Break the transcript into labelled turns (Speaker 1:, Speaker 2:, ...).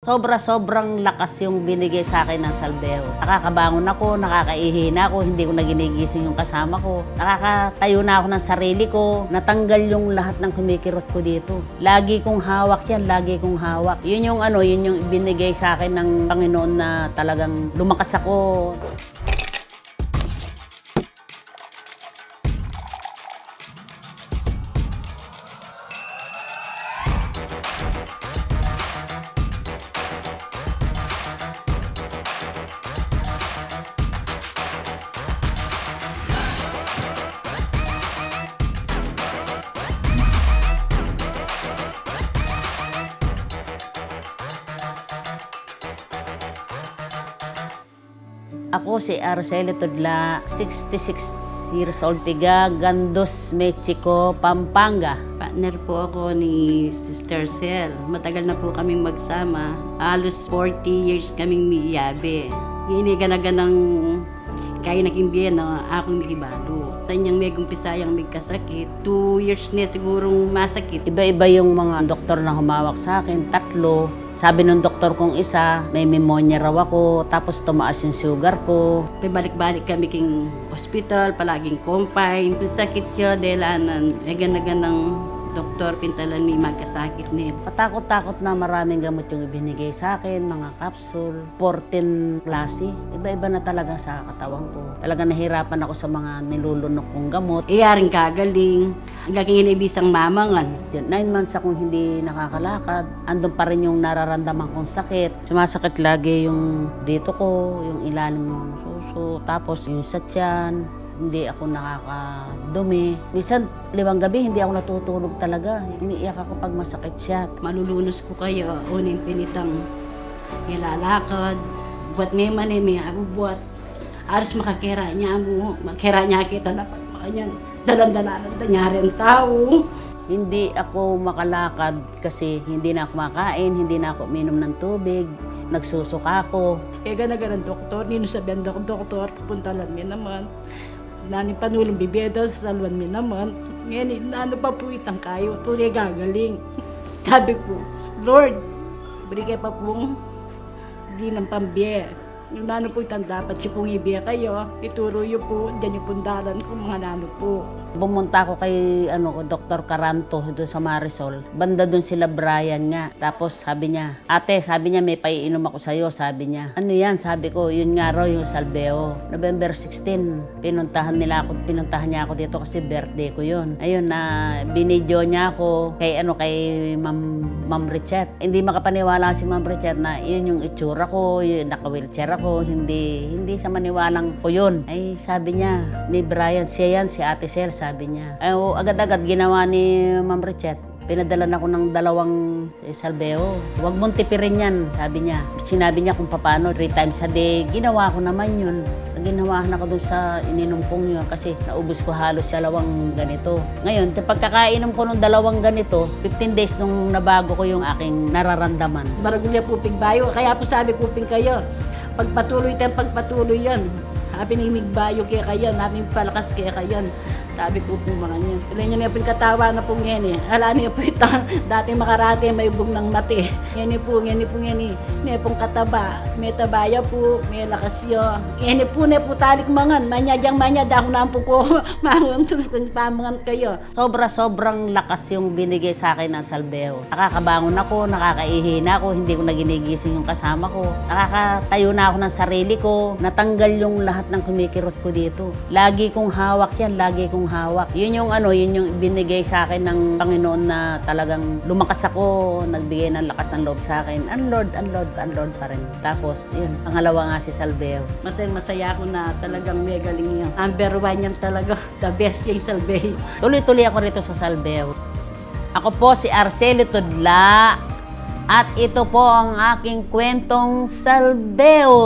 Speaker 1: Sobrang lakas yung binigay sa akin ng Salbeo. Nakakabangon ako, nakakaihi na ako, hindi ko na ginigising yung kasama ko. Nakakatayo na ako ng sarili ko, natanggal yung lahat ng kumikirot ko dito. Lagi kong hawak yan, lagi kong hawak. Yun yung binigay sa akin ng Panginoon na talagang lumakas ako. Ako si Araceli Tudla, 66 years old, tiga Gandos, Mexico, Pampanga.
Speaker 2: Partner po ako ni Sister Cel. Matagal na po kaming magsama. Halos 40 years kaming miyabe. Giniga-naganang kaya naging biyan na akong mikibalo. Tanyang may kumpisayang may kasakit. 2 years na sigurong masakit.
Speaker 1: Iba-iba yung mga doktor na humawak sa akin, 3. Sabi ng doktor kong isa, may pneumonia raw ako, tapos tumaas yung sugar ko.
Speaker 2: Balik-balik kami king hospital, palaging confine. Sakit yun dahil may ganaganang doktor, pintalan may magkasakit niya.
Speaker 1: Katakot-takot na maraming gamot yung ibinigay sa akin, mga capsule, 14 klase. Iba-iba na talaga sa katawan ko. Talaga nahirapan ako sa mga nilulunok kong gamot.
Speaker 2: Iyaring kagaling, hanggang inibisang mamangan.
Speaker 1: 9 months akong hindi nakakalakad. Andun pa rin yung nararamdaman kong sakit. Sumasakit lagi yung dito ko, yung ilalim ng suso, tapos yung sa tiyan. Hindi ako nakakadumi. Minsan, 5 gabi, hindi ako natutulog talaga. Iniiyak ako pag masakit siya.
Speaker 2: Malulunos ko kayo, uning pinitang ilalakad. Buat may mani, may abubuat. Aras makakira niya mo, makakira niya kita dapat makanyan. Dalan-dalanan niya rin tao.
Speaker 1: Hindi ako makalakad kasi hindi na ako makain, hindi na ako uminom ng tubig. Nagsusuka ako.
Speaker 3: Ganagan ng doktor, ninusabihan ng doktor, pupunta lang mi naman. Nani panulong bibeda sa salwan mi naman. Ngayon, ano pa po itang kayo? Tuloy gagaling. Sabi ko, Lord, bigay pa pong di ng pambiye. Yung nano po itang dapat siya pong ibiya kayo, ituro yun po, dyan yung pundalan ko mga nano po.
Speaker 1: Bumunta ako kay Dr. Caranto doon sa Marisol. Banda doon sila Brian nga. Tapos sabi niya, ate, sabi niya may paiinom ako sa'yo, sabi niya. Ano yan? Sabi ko, yun nga raw yung Salbeo. November 16, pinuntahan niya ako dito kasi birthday ko yun. Ayun na binidyo niya ako kay Ma'am Richet. Hindi makapaniwala si Ma'am Richet na yun yung itsura ko, yung naka-wheelchair ako, hindi sa maniwalang ko yun. Ay sabi niya, ni Brian, siya yan, si Ate Cel, sabi niya. Ay, agad-agad ginawa ni Ma'am Richet. Pinadalan ako ng 2 Salbeo. Huwag mong tipirin yan, sabi niya. Sinabi niya kung paano, 3 times a day. Ginawa ko naman yun. Ginawahan ako dun sa ininom kong yun kasi naubos ko halos 2 ganito. Ngayon, pagkakainom ko ng 2 ganito, 15 days nung nabago ko yung aking nararamdaman.
Speaker 3: Maragulya po pigbayo, kaya po sabi po kayo, pagpatuloy yan. Sabi ni Migbayo kaya kayan, namin palakas kaya kayan. Sabi po mga niya. Tuloy niya niya po yung katawa na po ngayon eh. Hala niya po ito, dating makarate may ubong ng mati. Ngayon po. Niya pong kataba. May tabaya po, may lakasyo. Ngayon po talik mangan. Manya, dahon na po ko. Mangang pamangan kayo.
Speaker 1: Sobrang lakas yung binigay sa akin ng Salbeo. Nakakabangon ako, nakakaihi na ako, hindi ko na ginigising yung kasama ko. Nakakatayo na ako ng sarili ko. Natanggal yung lahat ng kumikirot ko dito. Lagi kong hawak yan, lagi kong hawak. Yun yung binigay sa akin ng Panginoon na talagang lumakas ako, nagbigay ng lakas ng loob sa akin. Ang Lord pa rin. Tapos, yun, pangalawa nga si Salbeo.
Speaker 2: Masaya ako na talagang may galing yun. Number 1 yan talaga. The best yung Salbeo.
Speaker 1: Tuloy-tuloy ako rito sa Salbeo. Ako po si Araceli Tudla at ito po ang aking kwentong Salbeo.